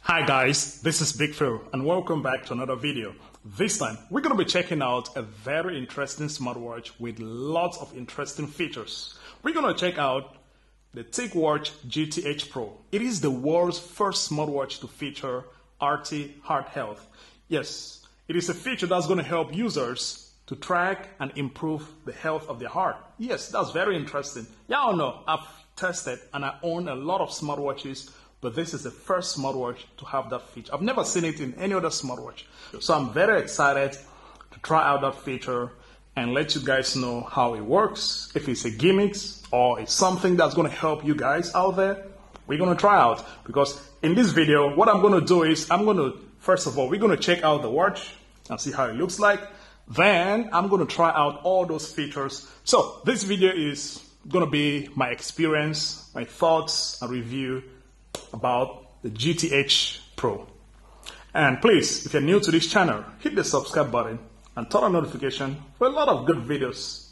Hi guys, this is Big Phil and welcome back to another video. This time we're going to be checking out a very interesting smartwatch with lots of interesting features. We're going to check out the TicWatch GTH Pro. It is the world's first smartwatch to feature RT heart health. Yes, it is a feature that's going to help users to track and improve the health of their heart. Yes, that's very interesting. Y'all know I've tested and I own a lot of smartwatches, but this is the first smartwatch to have that feature. I've never seen it in any other smartwatch. So I'm very excited to try out that feature and let you guys know how it works, if it's a gimmick or it's something that's going to help you guys out there. We're going to try out, because in this video, what I'm going to do is first of all, we're going to check out the watch and see how it looks like. Then I'm going to try out all those features. So this video is going to be my experience, my thoughts and review about the GTH Pro. And please, if you're new to this channel, hit the subscribe button and turn on notification for a lot of good videos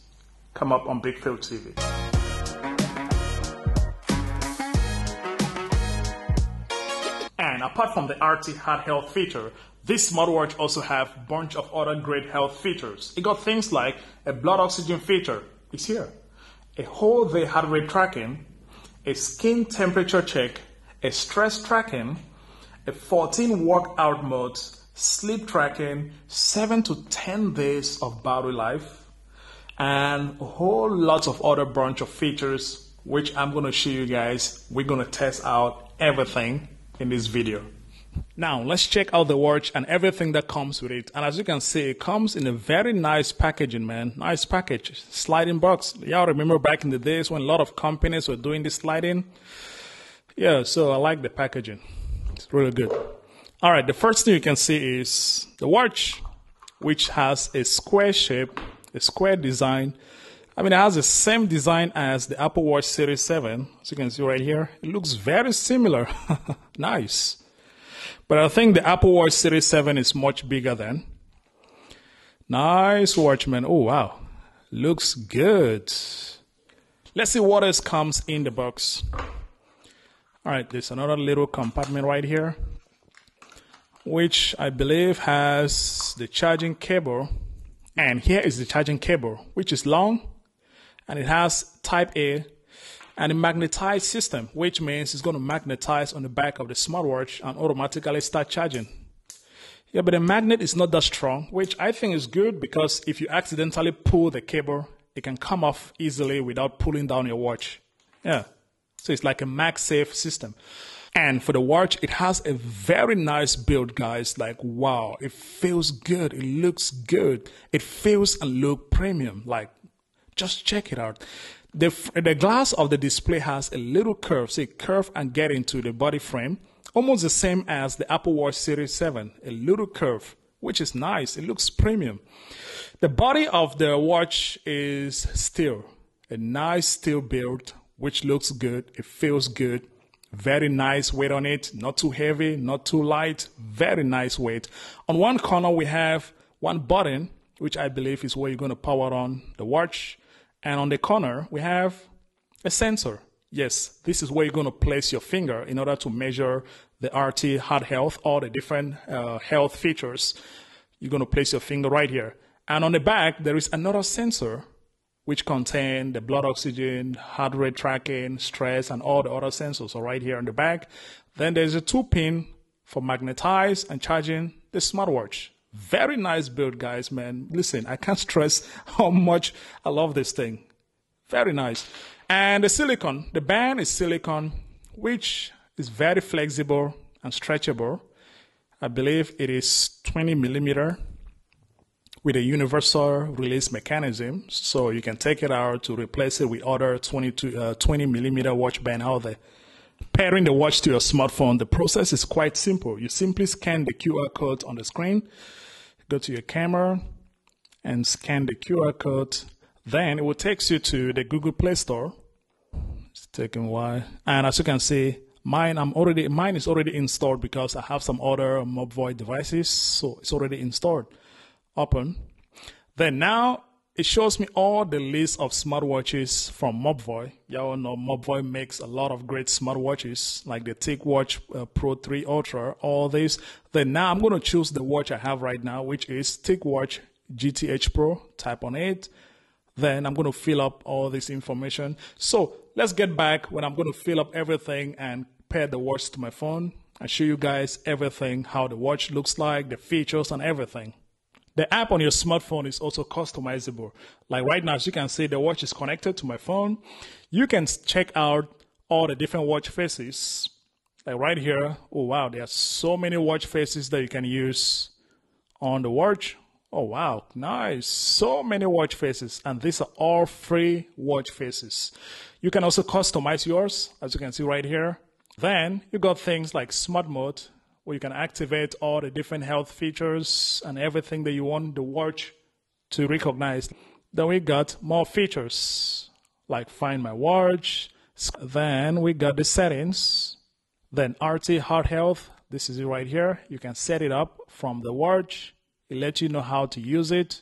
come up on Big Phil TV. And apart from the RT heart health feature, this smartwatch also have a bunch of other great health features. It got things like a blood oxygen feature, it's here, a whole day heart rate tracking, a skin temperature check, a stress tracking, a 14 workout modes, sleep tracking, 7 to 10 days of battery life, and a whole lot of other bunch of features which I'm going to show you guys. We're going to test out everything in this video. Now let's check out the watch and everything that comes with it. And as you can see, it comes in a very nice packaging, man. Nice package, sliding box. Y'all remember back in the days when a lot of companies were doing this sliding? Yeah, so I like the packaging. It's really good. All right, the first thing you can see is the watch, which has a square shape, a square design. I mean, it has the same design as the Apple Watch Series 7. As you can see right here, it looks very similar. Nice. But I think the Apple Watch Series 7 is much bigger than. Nice watch, man. Oh, wow. Looks good. Let's see what else comes in the box. All right, there's another little compartment right here, which I believe has the charging cable. And here is the charging cable, which is long, and it has Type A and a magnetized system, which means it's going to magnetize on the back of the smartwatch and automatically start charging. Yeah, but the magnet is not that strong, which I think is good, because if you accidentally pull the cable, it can come off easily without pulling down your watch. Yeah. So it's like a MagSafe system. And for the watch, it has a very nice build, guys. Like, wow, it feels good. It looks good. It feels and looks premium. Like, just check it out. The glass of the display has a little curve. So it curve and get into the body frame. Almost the same as the Apple Watch Series 7. A little curve, which is nice. It looks premium. The body of the watch is steel. A nice steel build, which looks good. It feels good. Very nice weight on it. Not too heavy, not too light. Very nice weight. On one corner, we have one button, which I believe is where you're going to power on the watch. And on the corner, we have a sensor. Yes, this is where you're going to place your finger in order to measure the RT heart health, all the different health features. You're going to place your finger right here. And on the back, there is another sensor, which contain the blood oxygen, heart rate tracking, stress, and all the other sensors are right here on the back. Then there's a 2-pin for magnetize and charging the smartwatch. Very nice build, guys, man. Listen, I can't stress how much I love this thing. Very nice. And the silicone, the band is silicone, which is very flexible and stretchable. I believe it is 20 millimeter. With a universal release mechanism, so you can take it out to replace it with other 20 millimeter watch band out there. Pairing the watch to your smartphone, the process is quite simple. You simply scan the QR code on the screen, go to your camera, and scan the QR code. Then it will take you to the Google Play Store. It's taking a while. And as you can see, mine is already installed, because I have some other Mobvoi devices, so it's already installed. Open. Then now it shows me all the list of smartwatches from Mobvoi. Y'all know Mobvoi makes a lot of great smartwatches like the TicWatch Pro 3 Ultra, all this. Then now I'm going to choose the watch I have right now, which is TicWatch GTH Pro. Tap on it. Then I'm going to fill up all this information. So let's get back when I'm going to fill up everything and pair the watch to my phone. I show you guys everything, how the watch looks like, the features and everything. The app on your smartphone is also customizable. Like right now, as you can see, the watch is connected to my phone. You can check out all the different watch faces. Like right here, oh wow, there are so many watch faces that you can use on the watch. Oh wow, nice. So many watch faces, and these are all free watch faces. You can also customize yours, as you can see right here. Then you got things like smart mode, where you can activate all the different health features and everything that you want the watch to recognize. Then we got more features like find my watch. Then we got the settings. Then RT heart health. This is it right here. You can set it up from the watch. It lets you know how to use it.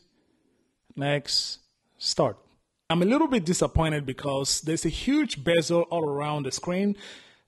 Next, start. I'm a little bit disappointed because there's a huge bezel all around the screen.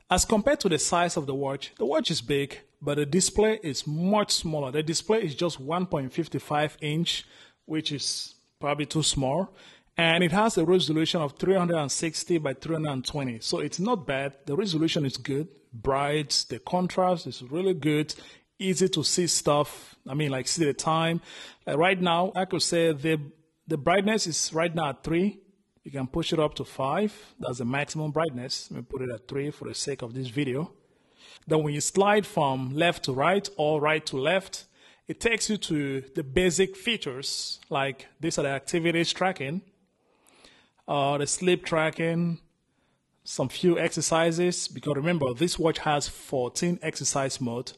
As compared to the size of the watch is big, but the display is much smaller. The display is just 1.55 inch, which is probably too small. And it has a resolution of 360 by 320. So it's not bad. The resolution is good, bright. The contrast is really good. Easy to see stuff. I mean, like see the time. Like right now, I could say the brightness is right now at 3. You can push it up to 5. That's the maximum brightness. Let me put it at 3 for the sake of this video. Then when you slide from left to right or right to left, it takes you to the basic features. Like these are the activities tracking, the sleep tracking, some few exercises. Because remember, this watch has 14 exercise mode.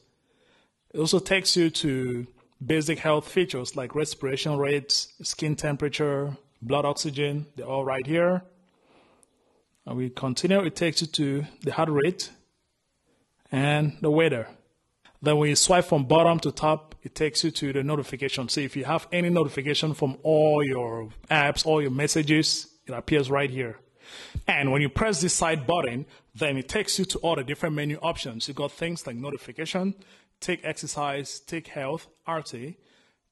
It also takes you to basic health features like respiration rates, skin temperature, blood oxygen. They're all right here. And we continue. It takes you to the heart rate and the weather. Then when you swipe from bottom to top, it takes you to the notification. So if you have any notification from all your apps, all your messages, it appears right here. And when you press this side button, then it takes you to all the different menu options. You got things like notification, take exercise, take health, RT,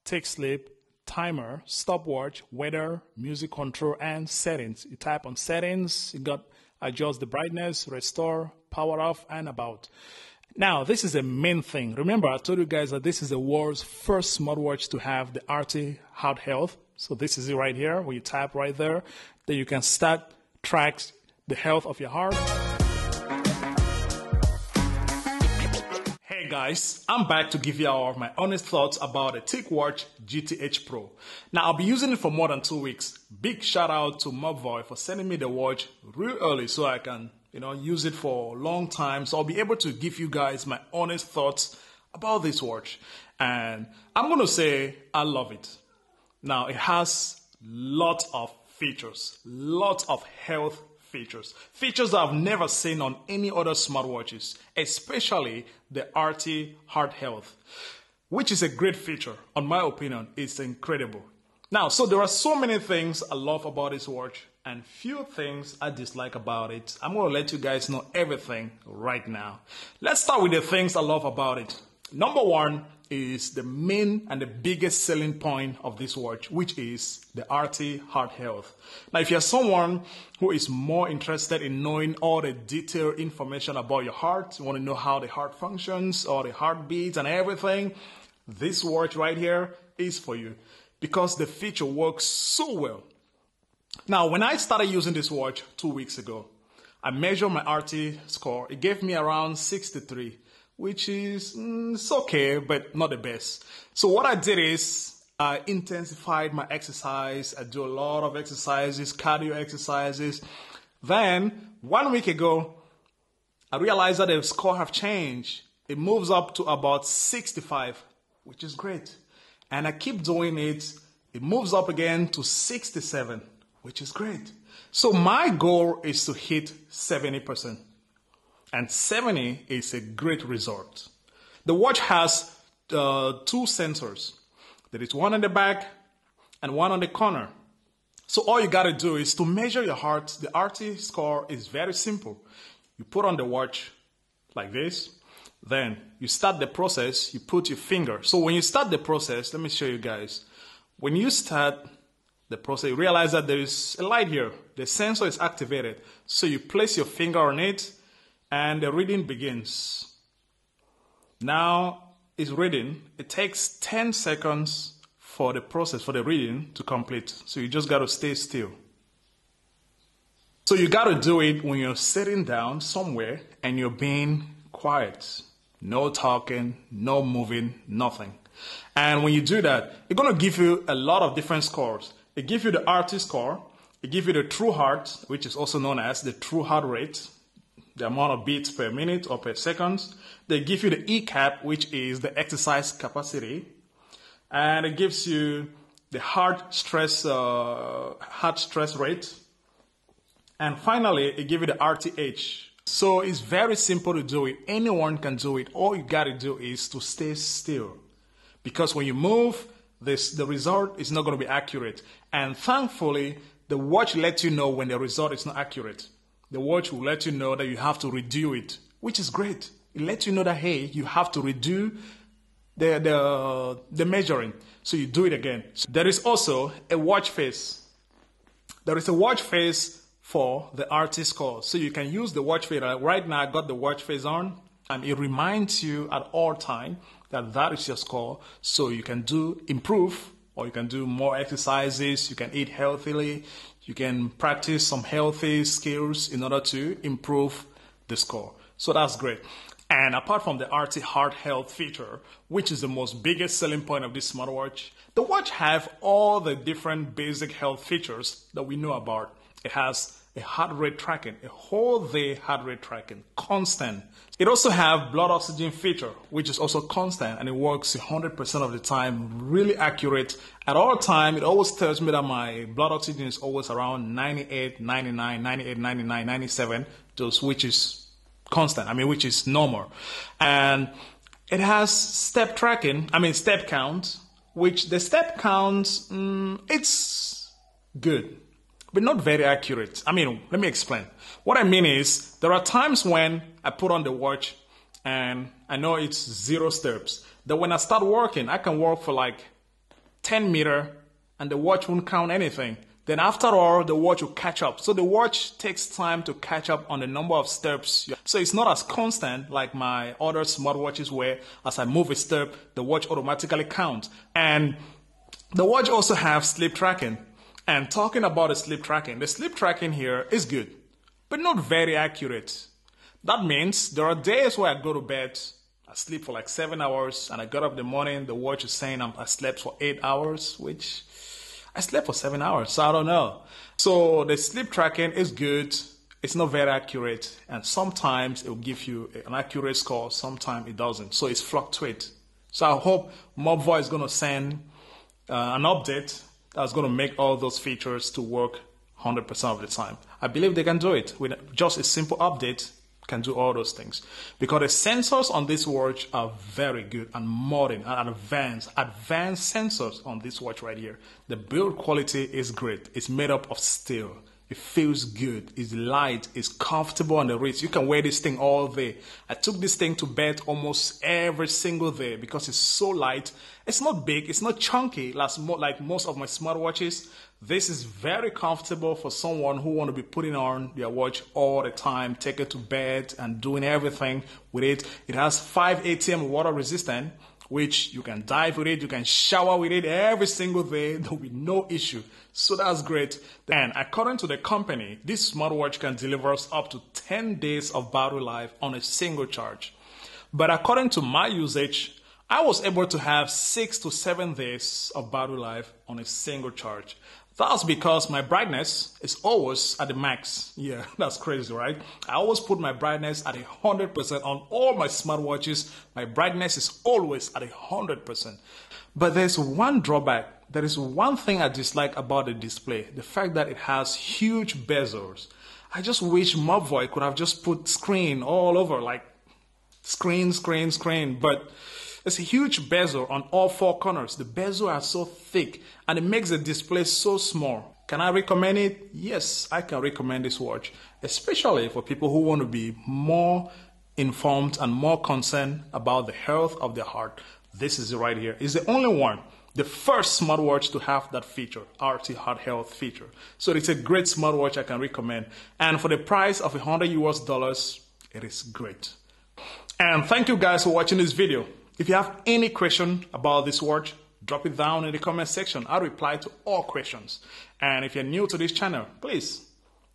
take sleep, timer, stopwatch, weather, music control, and settings. You type on settings, you got adjust the brightness, restore, power off, and about. Now, this is the main thing. Remember, I told you guys that this is the world's first smartwatch to have the RT heart health. So this is it right here. When you tap right there, then you can start track the health of your heart. Hey guys, I'm back to give you all my honest thoughts about the TicWatch GTH Pro. Now, I'll be using it for more than 2 weeks. Big shout out to Mobvoi for sending me the watch real early so I can, use it for a long time. So I'll be able to give you guys my honest thoughts about this watch. And I'm going to say I love it. Now, it has lots of features, lots of health features that I've never seen on any other smartwatches, especially the RT heart health, which is a great feature. In my opinion, it's incredible. Now, so there are so many things I love about this watch and few things I dislike about it. I'm going to let you guys know everything right now. Let's start with the things I love about it. Number one is the main and the biggest selling point of this watch, which is the RT heart health. Now, if you're someone who is more interested in knowing all the detailed information about your heart, you want to know how the heart functions or the heartbeats and everything, this watch right here is for you because the feature works so well. Now, when I started using this watch 2 weeks ago, I measured my RT score. It gave me around 63. Which is it's okay, but not the best. So what I did is I intensified my exercise. I do a lot of exercises, cardio exercises. Then 1 week ago, I realized that the score have changed. It moves up to about 65, which is great. And I keep doing it. It moves up again to 67, which is great. So my goal is to hit 70%. And 70 is a great result. The watch has 2 sensors. There is one on the back and one on the corner. So all you got to do is to measure your heart. The RT score is very simple. You put on the watch like this. Then you start the process. You put your finger. So when you start the process, let me show you guys. When you start the process, you realize that there is a light here. The sensor is activated. So you place your finger on it and the reading begins. Now it's reading. It takes 10 seconds for the process, for the reading to complete. So you just got to stay still. So you got to do it when you're sitting down somewhere and you're being quiet. No talking, no moving, nothing. And when you do that, it's going to give you a lot of different scores. It gives you the RT score. It gives you the true heart, which is also known as the true heart rate, the amount of beats per minute or per second. They give you the ECAP, which is the exercise capacity. And it gives you the heart stress rate. And finally, it gives you the RTH. So it's very simple to do it. Anyone can do it. All you got to do is to stay still. Because when you move, the result is not going to be accurate. And thankfully, the watch lets you know when the result is not accurate. The watch will let you know that you have to redo it, which is great. It lets you know that, hey, you have to redo the measuring. So you do it again. So there is also a watch face. There is a watch face for the RT score. So you can use the watch face. Right now, I got the watch face on, and it reminds you at all time that that is your score. So you can improve, or you can do more exercises. You can eat healthily. You can practice some healthy skills in order to improve the score. So that's great. And apart from the RT heart health feature, which is the most biggest selling point of this smartwatch, the watch have all the different basic health features that we know about. It has a heart rate tracking, a whole day heart rate tracking, constant. It also have blood oxygen feature, which is also constant, and it works 100% of the time, really accurate. At all time, it always tells me that my blood oxygen is always around 98, 99, 98, 99, 97, which is constant, which is normal. And it has step count, which the step count, it's good, but not very accurate. Let me explain. What I mean is, there are times when I put on the watch and I know it's 0 steps. That when I start working, I can walk for like 10 meters and the watch won't count anything. Then after all, the watch will catch up. So the watch takes time to catch up on the number of steps. So it's not as constant like my other smartwatches where as I move a step, the watch automatically counts. And the watch also have sleep tracking. And talking about the sleep tracking here is good, but not very accurate. That means there are days where I go to bed, I sleep for like 7 hours, and I got up in the morning, the watch is saying I slept for 8 hours, which I slept for 7 hours, so I don't know. So the sleep tracking is good. It's not very accurate. And sometimes it will give you an accurate score. Sometimes it doesn't. So it's fluctuate. So I hope Mobvoi is going to send an update that's going to make all those features to work 100% of the time. I believe they can do it. With just a simple update, can do all those things. Because the sensors on this watch are very good and modern and advanced sensors on this watch right here. The build quality is great. It's made up of steel. It feels good. It's light. It's comfortable on the wrist. You can wear this thing all day. I took this thing to bed almost every single day because it's so light. It's not big. It's not chunky like most of my smartwatches. This is very comfortable for someone who want to be putting on their watch all the time, take it to bed and doing everything with it. It has 5 ATM water resistant, which you can dive with it, you can shower with it every single day, there will be no issue. So that's great. And according to the company, this smartwatch can deliver us up to 10 days of battery life on a single charge. But according to my usage, I was able to have 6 to 7 days of battery life on a single charge. That's because my brightness is always at the max. Yeah, that's crazy, right? I always put my brightness at 100% on all my smartwatches. My brightness is always at 100%. But there's one drawback. There is one thing I dislike about the display. The fact that it has huge bezels. I just wish Mobvoi could have just put screen all over, like screen. But there's a huge bezel on all 4 corners. The bezel are so thick and it makes the display so small. Can I recommend it? Yes, I can recommend this watch, especially for people who want to be more informed and more concerned about the health of their heart. This is it right here. It's the only one, the first smartwatch to have that feature, RT Heart Health feature. So it's a great smartwatch I can recommend. And for the price of $100, it is great. And thank you guys for watching this video. If you have any question about this watch, drop it down in the comment section. I'll reply to all questions. And if you're new to this channel, please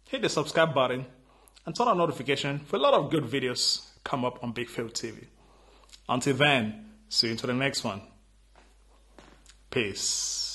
hit the subscribe button and turn on notification for a lot of good videos come up on Big Phil TV. Until then, see you into the next one. Peace.